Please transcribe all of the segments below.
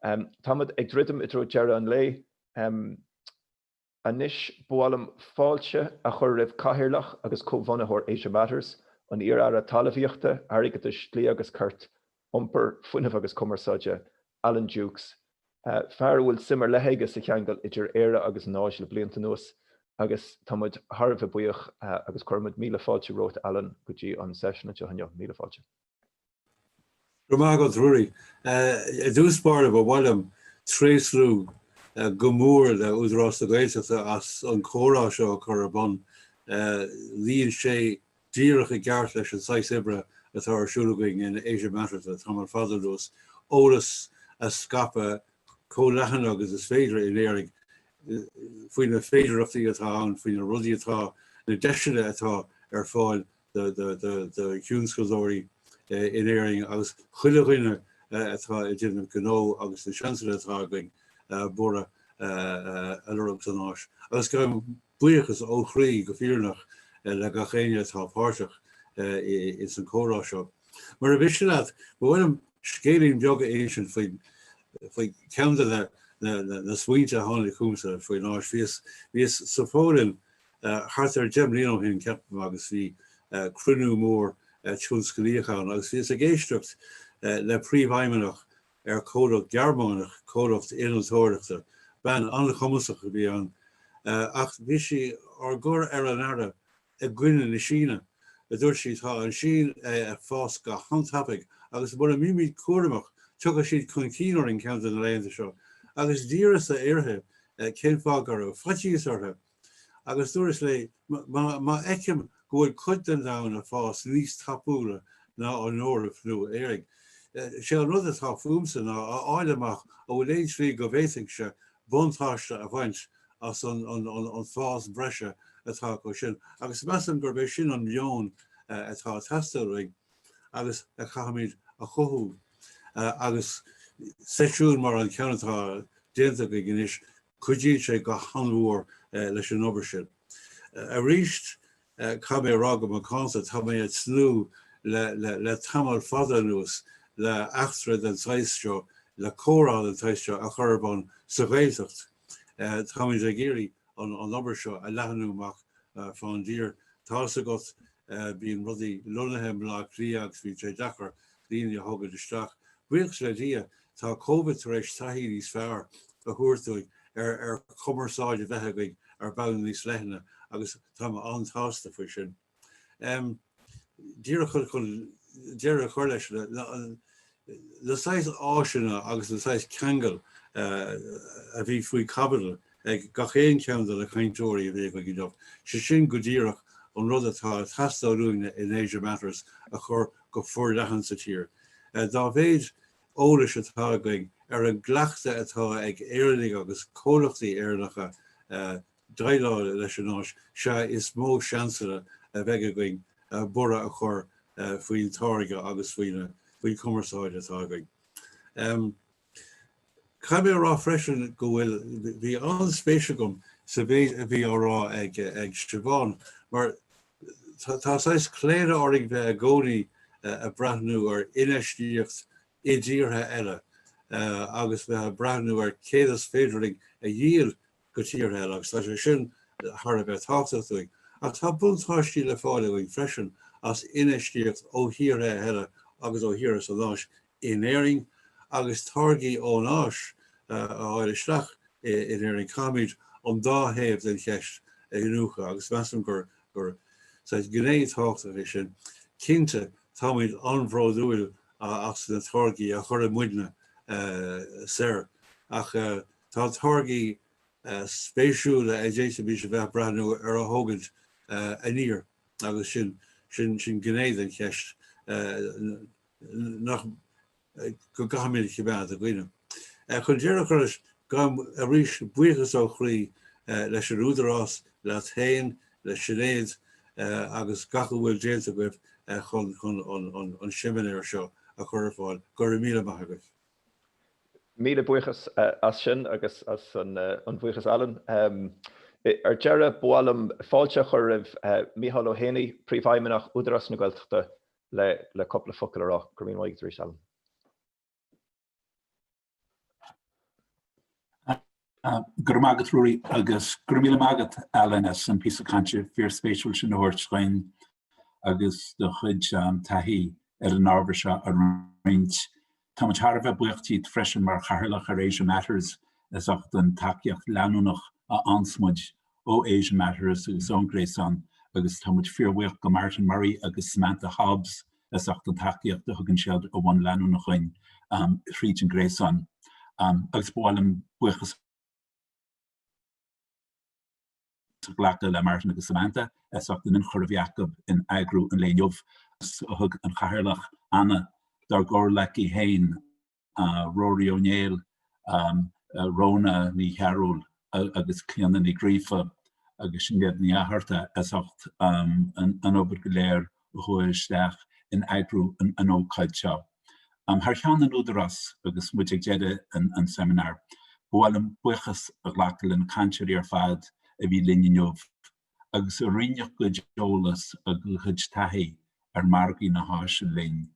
Támad ag ddridim I dtrú deara an lé, Inis Eoghain fáilte a chur raibh Cathaoirleach agus Comhbhunaitheoir Aire Matters an Aire Talamhaíochta, airgead Dlí agus Cirt, Umper, Fuinneamh agus Comhbhunaitheoir, Alan Dukes. Fear bhfuil simar leithéige sa cheangal idir éire agus náis le blianta nuas, agus támad Tharbh buíoch agus chuirmid míle fáilte rót Alan go dtí an session te hanne míle fáilte. Go trúí. Dúspáir ba bhhailm tréaslú go mór le údarás na Gaeltachta as an chórá seo chur ar bun. Líonn sé díreach I gceart leis an 6 Ibre atá arsúlaing in Aire Matters tá mar fada dús. Ólas a scape cóleathan agus is féidir in éirigh faoin na féidireachtaí atá an faoin na rudaí atá na deisina atá ar fáil de chiúnscoilóirí in éirigh agus chuile atá I dtíanamh gnó agus na seansile atá going bora alorm tanáis. Agus go buíochas ó chrí go fíornach le gachéine atá páirteach in san chórá seo. Mar a bhís leat, bhfuilm scéalainn beaga é sin faoi ceanna na smaointe tháinig chúmsa faoi náis bhíos sa fólinn thart ar deim líon hin ceapam agus bhí crunú mór tiúnscoilíochán agus bhíos a géisteacht le príomhfheidhmeannach ar cóireacht gearmánach cóireacht Iarcheannaire ben an chumasach go bhí an ach bhí si ar gur ar an aire a gcuine na Síne a dúirt si tá an sin fás go handtapig agus bud a mí cuaramach tugadh siad chun cíóir in ceantar na léanta seo. Agus díras a éirthe cén fágar ó fatíos orthe. Agus dúras le má eicem go bhfuil chuid den dam a fás níos tapúla ná an nóirh nó éirigh. sé an rud atá fúmsa ná áileach ó bhfuil éon slí go bhhéigh se buntáiste a bhaint as an fás breise atá go sin. Agus meam gur bheith sin an bheon atá testalring agus a chahamid a chothú. Agus seisiún mar an ceannatá déanta go gnis chuidí sé go hanmhór leis an obair sin. A ríist cha mé rágam an consa tá mé snú le tamal fada nuas le achtra den taisteo le córá den taisteo a churbán sa Gaeltacht. Tá mé a géirí an obair seo a lehanúach fan dír tá a got bíon rudí lunathe lá Críoch hí sé dechar líon thugad isteach. Bhuiilch le dia tá COVID éis taí níos fearr a thuirtúig ar cumarsáide bheitthegaigh ar bain níos leithne agus tá antásta faoi sin. Díreach chuir leis le 6 áisina agus le 6 ceangal a bhí faoi capital ag gachéon ceangal le chaintóirí a bhíh go dtíobh. sé sin go díreach an rud atá teastáúine in Aire Matters a chur go fuairleathan sa tír. Dá bhéid ólas atá going ar an gleachta atá ag éirigh agus cólachtaí éirnacha dreileáil leis an áis se is mó seansara a bheith going bora a chur faoin táirge agus faoin cumarsáide atá going. Cha mé rá freisin go bhfuil bhí an spéise gom sa bhéid a bhí árá ag Siobhán, mar tá sais cléire áirigh bheith a gcónaí a brathnú ar inistíocht I ddíortha eile agus bheith a brathnú ar céadas féidiring a díal go tíortha eile agus leis sin thar a bheith táachtaí. A tá buntáistí le fáile bhain freisin as inistíocht ó thiortha eile agus ó thiortha sa náis in éiring agus targaí ó náis áile isteach in éiring cáid an dá héamh den cheist nucha agus meam gur gnéad táachta bhí sin cinnte táid anbhródúil as na targaí a chur muidne sir ach tá targaí spéisiúla a dééis bhí se bheith brathnú ar a thugad a níor agus sin gnéad an cheist nach go gahamid chibád a gcuine. Chun déire churis gam a rís buchas ó chrí leis an údarás le tain le sinnéad agus gacha bhfuil déanta goibh chun an Seimineár seo a chur fáil gur míle maithagah. Míle buchas as sin agus as an buchas Alan. Ar deire bualam fáilte chur raibh Mícheál Ó Príomhfheidhmeannach Údarás na Gaeltachta le coppla focail ará gur mín mhaig éis Alan. Gurmagat Rúri agus Gurmíle Magat LNS an písa canse fear spatial sin Hortschwein agus de chuid tahí an ábhar a rint. Tá Harveh buchtíd freisin mar Cathaoirleach Asia Matters is ach den takeíocht leanúnach a ansmuid ó Asia Matters agus ongrésan agus tá fearhuioch go Martin Murray agus Samantha Hobbs is ach den takeíocht de thugann siad ó bhain leanúnach in Shráid Gréasan. Agus bháilm buchas Blacka le Martin agus Samantha is ach den Chorh Jacob in Aigrú an Léinmh thug an Cathaoirleach Anna dar gor lecí hain Rory O'Neill Rona Mícheál agus Cléanna ní Grífa agus sin ní aharta is acht an obair go léir chuisteach in Aigrú an ócaid seo. Harcheannaire Údarás agus muid ag deide an Seimineár. Bháilm buchas a ghlacail an canseir ar fad a bhí linneomh agus a rineach go deolalas a go chuid taithí ar margaí na háise linn.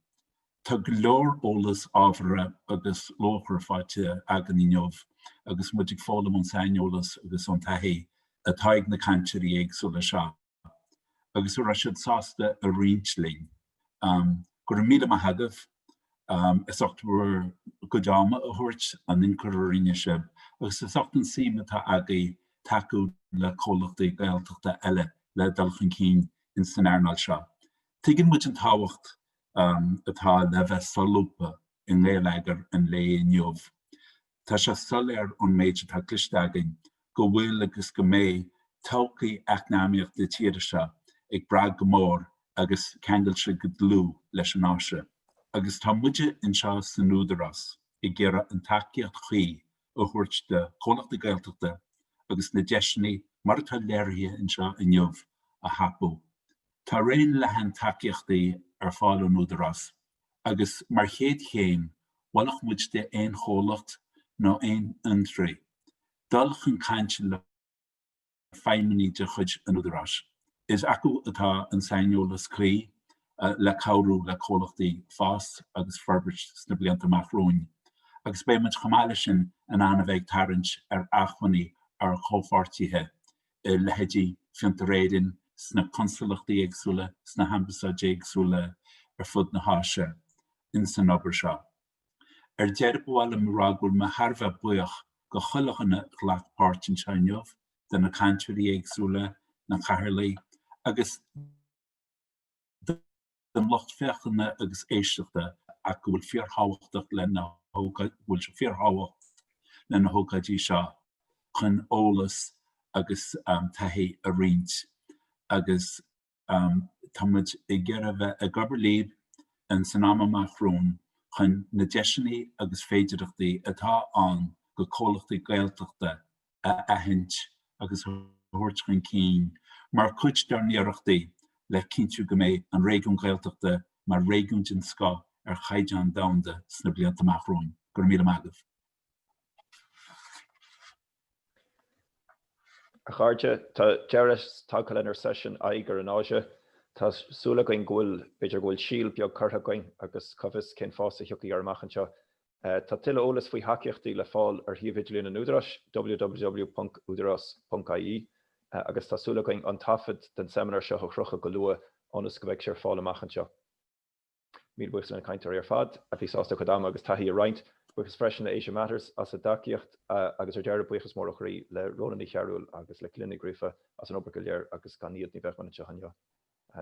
Tá go leor ólas ábhara agus lóchar fáte aganíneomh agus muid ag fálam an sainolalas agus an taithí a taig na canseirí éagsúla seo. Agus uair siad sásta a rint linn. Gur míle maithagah is achtar go dáma a thuirt an incur rinne sib agus is achtan síime tá agaí takeú le cólachtaí Gaeltachta eile le dulchan cín in san airnáil seo. Tuigeann muid an táhacht atá le bheith solúpa in léileagar an léinneomh. Tá sé soléir an méid atá clisteagainn go bhfuil agus go mé tócaí eacnamaíocht de tíiriise ag brag go mór agus ceangail se go dlú leis an áise. Agus tá muide in seo san Údarás I ggéire an takeíocht chuí ó thuirt de chólachta Gaeltachta agus na deisinaí mar atá léirithe in seo inniuh a hapú. Tá réon lehan takeíochtaí ar fáil an Údarás agus mar chéad chéim bhailach muid de éon chólacht nó éon intrí. Dulchan cainte le feiminí de chuid an Údarás. Is acu atá an sainolalas clí le cabhrú le cólachtaí fás agus Forbairt sna blianta amachróin. Agus bé muid chamáile sin an anmhéid tarint ar achhaní ar chomhpháirtithe I lehéidí Fiontraíochta sna consulachtaí éagsúla, sna hambasáide éagsúla ar fud na háise in san obair seo. Ar deir bháilm rá gur ma Harveh buach go chuilechanna ghlaachpáirt in seoinneomh den na canseirí éagsúla na Cathaoirleach agus den locht fechanna agus éisteachta a go bhfuil feartháhachtach le na bhfuil se feartháhacht le na hógaidí seo chun ólas agus taithí a rint agus tá muid I gceithre bheith a gobar líb an san am amachrún chun na deisinaí agus féidireachtaí atá an go cólachtaí Gaeltachta a aithint agus thuirt chun cín mar chuid dar níoreachtaí le cinntiú go mé an réigiún Gaeltachta mar réigiún din sco ar chaideán damhanda sna blianta amachrún. Gur míle maithagah. A cháirte tá deras tácail inar session aigear an Áise tá súla goin ghfuil beidir ghfuil síl beag curtha goin agus cothas cén fása thioctaí ar amachchan seo. Tá tuile ólas faoi haceachtaí le fáil ar Shráid na Údarás www.údarás.ie agus tá súla goin an tafad den seminar seo chrucha go lua ónas go bheidh sé ar fáil amachchan seo. Míl buchas an caintear ar fad a bhí sásta chudama agus taithí a roinnt buchas freisin na Asia Matters as a daciacht agus ar deir buchas mór le Róna Mícheál agus le Clinic Grífa as an obair go léir agus gan níiad ní bheith man seo hanneá.